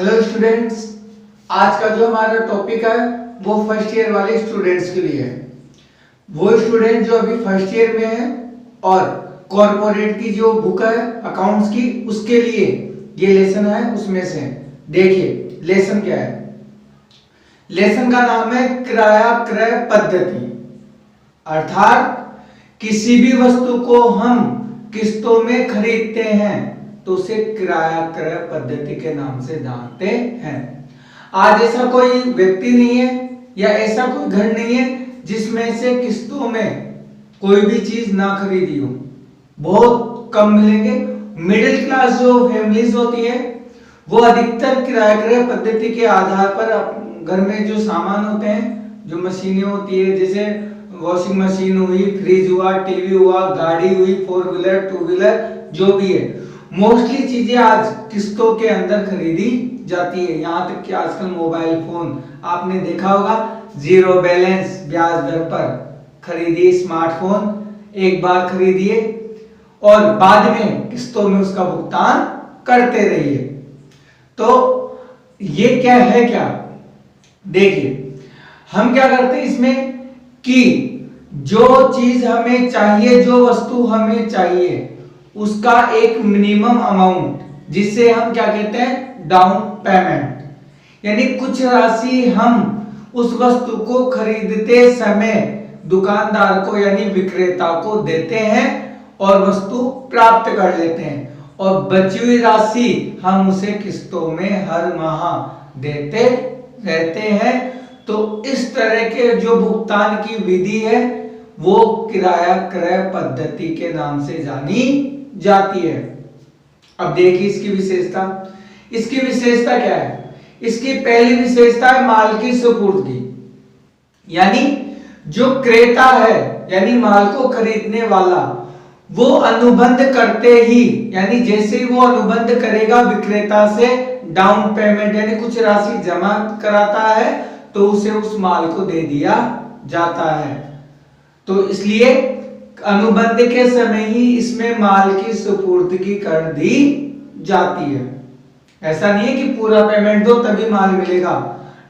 Hello students, आज का जो हमारा टॉपिक है वो फर्स्ट ईयर वाले स्टूडेंट्स के लिए है। वो स्टूडेंट जो अभी फर्स्ट ईयर में है और कॉर्पोरेट की जो बुक है अकाउंट्स की, उसके लिए ये लेसन है। उसमें से देखिए लेसन क्या है। लेसन का नाम है किराया क्रय पद्धति। अर्थात किसी भी वस्तु को हम किस्तों में खरीदते हैं तो उसे किराया क्रय पद्धति के नाम से जानते हैं। आज ऐसा कोई व्यक्ति नहीं है या ऐसा कोई घर नहीं है जिसमें से किस्तों में कोई भी चीज ना खरीदी हो। बहुत कम मिलेंगे। मिडिल क्लास जो फैमिलीज होती है वो अधिकतर किराया क्रय पद्धति के आधार पर घर में जो सामान होते हैं, जो मशीनें होती है, जैसे वॉशिंग मशीन हुई, फ्रिज हुआ, टीवी हुआ, गाड़ी हुई, 4 व्हीलर 2 व्हीलर, जो भी है, मोस्टली चीजें आज किस्तों के अंदर खरीदी जाती है। यहाँ तक कि आजकल मोबाइल फोन आपने देखा होगा, 0 बैलेंस ब्याज दर पर खरीदिए स्मार्टफोन, एक बार खरीदिए और बाद में किस्तों में उसका भुगतान करते रहिए। तो ये क्या है, क्या देखिए, हम क्या करते हैं इसमें कि जो चीज हमें चाहिए, जो वस्तु हमें चाहिए, उसका एक मिनिमम अमाउंट, जिसे हम क्या कहते हैं, डाउन पेमेंट, यानी कुछ राशि हम उस वस्तु को खरीदते समय दुकानदार को यानी विक्रेता को देते हैं और वस्तु प्राप्त कर लेते हैं, और बची हुई राशि हम उसे किस्तों में हर माह देते रहते हैं। तो इस तरह के जो भुगतान की विधि है वो किराया क्रय पद्धति के नाम से जानी जाती है। अब देखिए इसकी विशेषता। इसकी विशेषता क्या है? इसकी पहली विशेषता है माल की सुपुर्दगी, यानी जो क्रेता है यानी माल को खरीदने वाला, वो अनुबंध करते ही, यानी जैसे ही वो अनुबंध करेगा विक्रेता से, डाउन पेमेंट यानी कुछ राशि जमा कराता है, तो उसे उस माल को दे दिया जाता है। तो इसलिए अनुबंध के समय ही इसमें माल की सुपुर्दगी कर दी जाती है। ऐसा नहीं है कि पूरा पेमेंट दो तभी माल मिलेगा।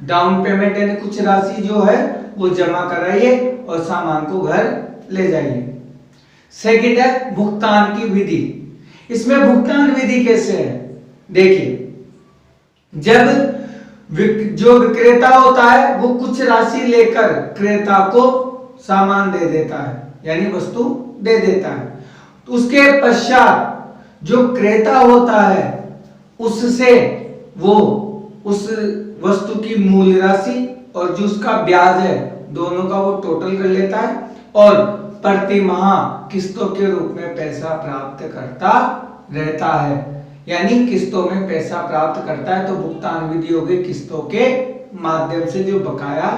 डाउन पेमेंट यानी कुछ राशि जो है वो जमा कराइए और सामान को घर ले जाइए। सेकंड है भुगतान की विधि। इसमें भुगतान विधि कैसे है? देखिए, जब जो विक्रेता होता है वो कुछ राशि लेकर क्रेता को सामान दे देता है, यानी वस्तु दे देता है, तो उसके पश्चात जो क्रेता होता है उससे वो उस वस्तु की मूल्य राशि और जो उसका ब्याज है दोनों का वो टोटल कर लेता है और प्रति माह किस्तों के रूप में पैसा प्राप्त करता रहता है, यानी किस्तों में पैसा प्राप्त करता है। तो भुगतान विधि हो गई किस्तों के माध्यम से जो बकाया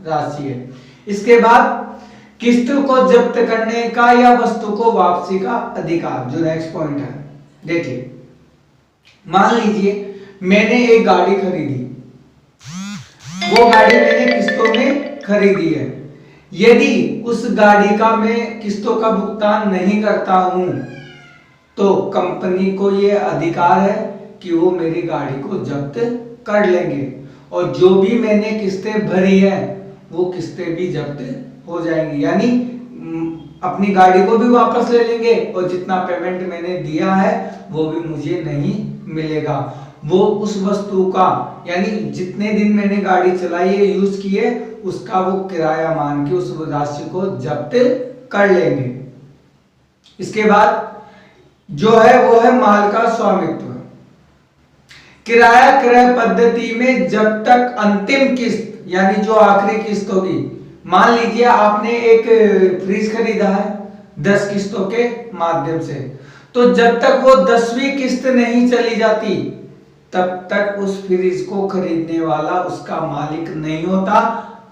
राशि है। इसके बाद किस्त को जब्त करने का या वस्तु को वापसी का अधिकार, जो नेक्स्ट पॉइंट है। देखिए, मान लीजिए मैंने एक गाड़ी खरीदी, वो गाड़ी मैंने किस्तों में खरीदी है। यदि उस गाड़ी का मैं किस्तों का भुगतान नहीं करता हूं तो कंपनी को यह अधिकार है कि वो मेरी गाड़ी को जब्त कर लेंगे और जो भी मैंने किस्तें भरी है वो किस्तें भी जब्त हो जाएंगी, यानी अपनी गाड़ी को भी वापस ले लेंगे और जितना पेमेंट मैंने दिया है वो भी मुझे नहीं मिलेगा। वो उस वस्तु का, यानी जितने दिन मैंने गाड़ी चलाई है, यूज की है, उसका वो किराया मान के उस राशि को जब्त कर लेंगे। इसके बाद जो है वो है माल का स्वामित्व। किराया क्रय पद्धति में जब तक अंतिम किस्त, यानी जो आखिरी किस्त होगी, मान लीजिए आपने एक फ्रिज खरीदा है 10 किस्तों के माध्यम से, तो जब तक वो 10वीं किस्त नहीं चली जाती तब तक उस फ्रिज को खरीदने वाला उसका मालिक नहीं होता।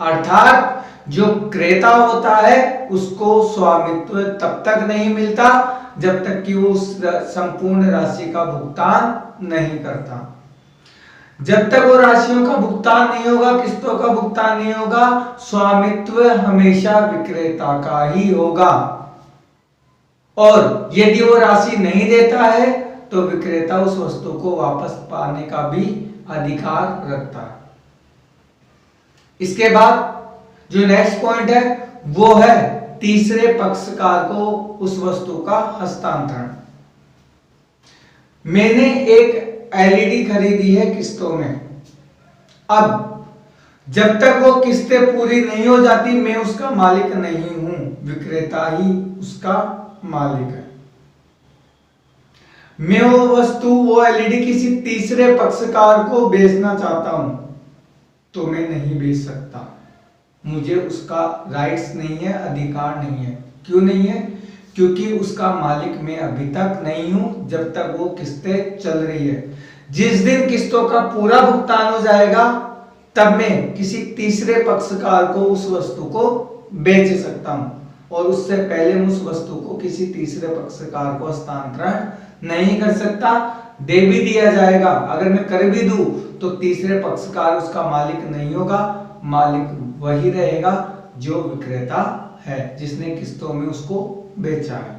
अर्थात जो क्रेता होता है उसको स्वामित्व तब तक नहीं मिलता जब तक कि वो उस संपूर्ण राशि का भुगतान नहीं करता। जब तक वो राशियों का भुगतान नहीं होगा, किस्तों का भुगतान नहीं होगा, स्वामित्व हमेशा विक्रेता का ही होगा। और यदि वो राशि नहीं देता है तो विक्रेता उस वस्तु को वापस पाने का भी अधिकार रखता है। इसके बाद जो नेक्स्ट पॉइंट है वो है तीसरे पक्षकार को उस वस्तु का हस्तांतरण। मैंने एक एलईडी खरीदी है किस्तों में। अब जब तक वो किस्तें पूरी नहीं हो जाती मैं उसका मालिक नहीं हूं, विक्रेता ही उसका मालिक है। मैं वो वस्तु वो एलईडी किसी तीसरे पक्षकार को बेचना चाहता हूं तो मैं नहीं बेच सकता, मुझे उसका राइट्स नहीं है, अधिकार नहीं है। क्यों नहीं है? क्योंकि उसका मालिक मैं अभी तक नहीं हूं जब तक वो किस्तें चल रही है। जिस दिन किस्तों का पूरा भुगतान हो जाएगा तब मैं किसी तीसरे पक्षकार को उस वस्तु को बेच सकता हूं, और उससे पहले मैं उस वस्तु को किसी तीसरे पक्षकार को हस्तांतरण नहीं कर सकता। दे भी दिया जाएगा, अगर मैं कर भी दूं तो तीसरे पक्षकार उसका मालिक नहीं होगा, मालिक वही रहेगा जो विक्रेता है जिसने किस्तों में उसको बेचा है।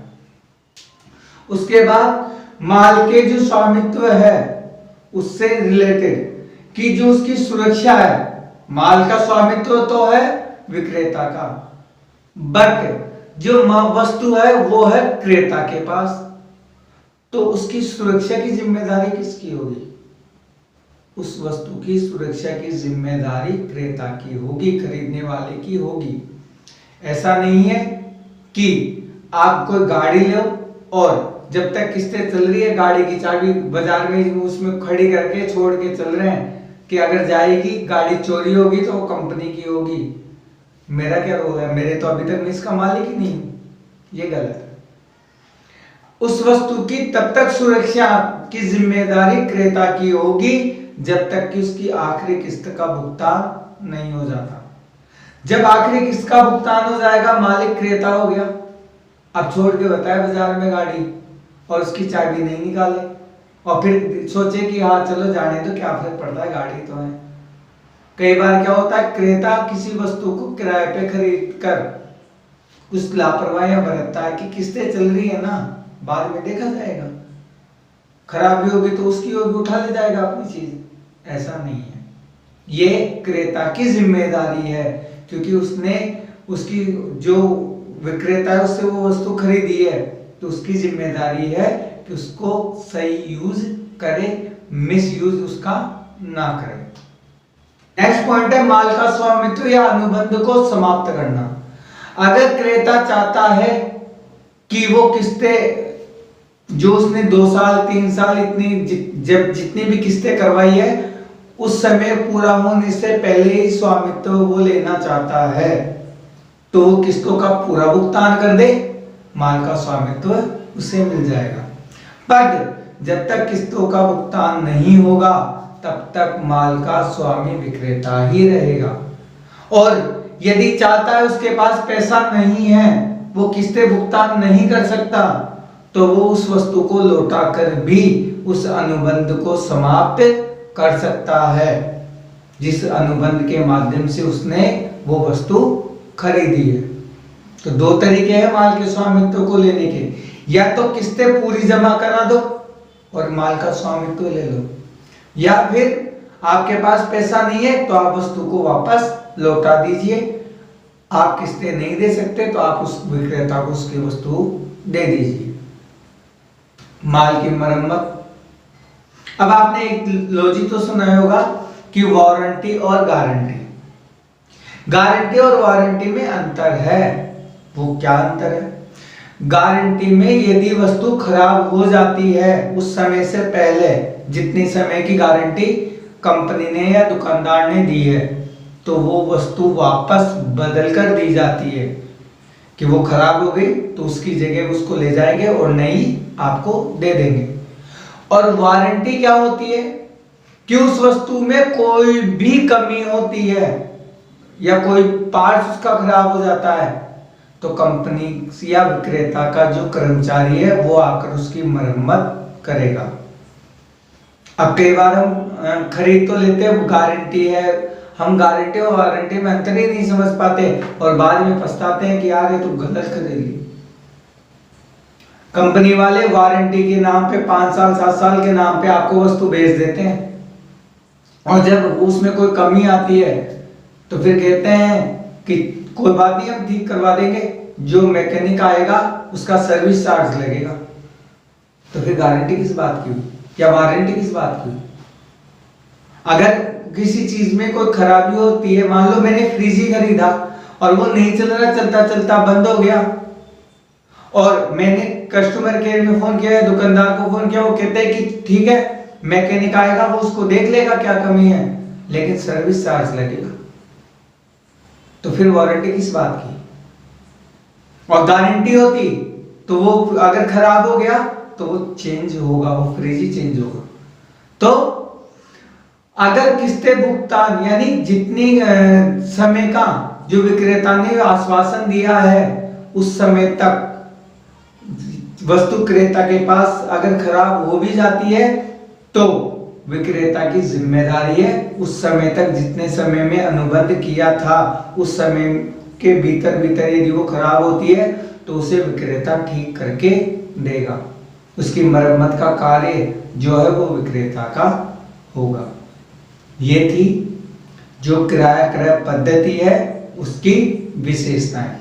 उसके बाद माल के जो स्वामित्व है उससे रिलेटेड कि जो उसकी सुरक्षा है, माल का स्वामित्व तो है विक्रेता का, बट जो वस्तु है वो है क्रेता के पास, तो उसकी सुरक्षा की जिम्मेदारी किसकी होगी? उस वस्तु की सुरक्षा की जिम्मेदारी क्रेता की होगी, खरीदने वाले की होगी। ऐसा नहीं है कि आप कोई गाड़ी लो और जब तक किस्तें चल रही है गाड़ी की चाबी बाजार में उसमें खड़ी करके छोड़ के चल रहे हैं कि अगर जाएगी गाड़ी चोरी होगी तो वो कंपनी की होगी, मेरा क्या रोल है, मेरे तो अभी तक मैं इसका मालिक ही नहीं हूं। ये गलत है। उस वस्तु की तब तक सुरक्षा की जिम्मेदारी क्रेता की होगी जब तक कि उसकी आखिरी किस्त का भुगतान नहीं हो जाता। जब आखिरी किस्त का भुगतान हो जाएगा मालिक क्रेता हो गया। अब छोड़ के बताए बाजार में गाड़ी और उसकी चाबी नहीं निकाले और फिर सोचे कि हाँ चलो जाने दो, क्या फर्क पड़ता है, गाड़ी तो है। कई बार क्या होता है, क्रेता किसी वस्तु को किराए पे खरीद कर कुछ लापरवाहियां बरतता है कि किस्तें चल रही है ना, बाद में देखा जाएगा, खराबी होगी तो उसकी होगी, उठा ले जाएगा अपनी चीज। ऐसा नहीं है, ये क्रेता की जिम्मेदारी है क्योंकि उसने उसकी जो विक्रेता है उससे वो वस्तु खरीदी है, तो उसकी जिम्मेदारी है कि उसको सही यूज करे, मिस यूज उसका ना करे। नेक्स्ट पॉइंट है माल का स्वामित्व या अनुबंध को समाप्त करना। अगर क्रेता चाहता है कि वो किस्तें जो उसने 2 साल 3 साल जब जितनी भी किस्तें करवाई है उस समय पूरा होने से पहले ही स्वामित्व वो लेना चाहता है तो वो किस्तों का पूरा भुगतान कर दे, माल का स्वामित्व उसे मिल जाएगा। बट जब तक किस्तों का भुगतान नहीं होगा तब तक माल का स्वामी विक्रेता ही रहेगा। और यदि चाहता है उसके पास पैसा नहीं है, वो किस्तें भुगतान नहीं कर सकता, तो वो उस वस्तु को लौटा कर भी उस अनुबंध को समाप्त कर सकता है जिस अनुबंध के माध्यम से उसने वो वस्तु खरीदी है। तो 2 तरीके हैं माल के स्वामित्व को लेने के, या तो किस्तें पूरी जमा करा दो और माल का स्वामित्व ले लो, या फिर आपके पास पैसा नहीं है तो आप वस्तु को वापस लौटा दीजिए। आप किस्तें नहीं दे सकते तो आप उस विक्रेता को उसकी वस्तु दे दीजिए। माल की मरम्मत। अब आपने एक लॉजिक तो सुना होगा कि वारंटी और गारंटी। गारंटी और वारंटी में अंतर है। वो क्या अंतर है? गारंटी में यदि वस्तु खराब हो जाती है उस समय से पहले, जितनी समय की गारंटी कंपनी ने या दुकानदार ने दी है, तो वो वस्तु वापस बदल कर दी जाती है कि वो खराब हो गई तो उसकी जगह उसको ले जाएंगे और नई आपको दे देंगे। और वारंटी क्या होती है कि उस वस्तु में कोई भी कमी होती है या कोई पार्ट उसका खराब हो जाता है तो कंपनी या विक्रेता का जो कर्मचारी है वो आकर उसकी मरम्मत करेगा। अब कई बार हम खरीद तो लेते हैं, गारंटी है, हम गारंटी और वारंटी में अंतर ही नहीं समझ पाते और बाद में पछताते हैं कि यार ये तो गलत खरीदी। कंपनी वाले वारंटी के नाम पे 5 साल 7 साल के नाम पे आपको वस्तु बेच देते हैं और जब उसमें कोई कमी आती है तो फिर कहते हैं कि कोई बात नहीं, हम ठीक करवा देंगे, जो मैकेनिक आएगा उसका सर्विस चार्ज लगेगा। तो फिर गारंटी किस बात की हुई या वारंटी किस बात की हुई? अगर किसी चीज में कोई खराबी होती है, मान लो मैंने फ्रिज ही खरीदा और वो नहीं चल रहा, चलता चलता बंद हो गया, और मैंने कस्टमर केयर में फोन किया है, दुकानदार को फोन किया, वो कहते हैं कि ठीक है मैकेनिक आएगा, वो उसको देख लेगा क्या कमी है, लेकिन सर्विस चार्ज लगेगा। तो फिर वारंटी किस बात की? और गारंटी होती तो वो अगर खराब हो गया तो वो चेंज होगा, वो फ्रिज ही चेंज होगा। तो अगर किस्तें भुगतान यानी जितनी समय का जो विक्रेता ने आश्वासन दिया है उस समय तक वस्तु क्रेता के पास अगर खराब हो भी जाती है तो विक्रेता की जिम्मेदारी है उस समय तक, जितने समय में अनुबंध किया था उस समय के भीतर यदि वो खराब होती है तो उसे विक्रेता ठीक करके देगा। उसकी मरम्मत का कार्य जो है वो विक्रेता का होगा। ये थी जो किराया क्रय पद्धति है उसकी विशेषताएं।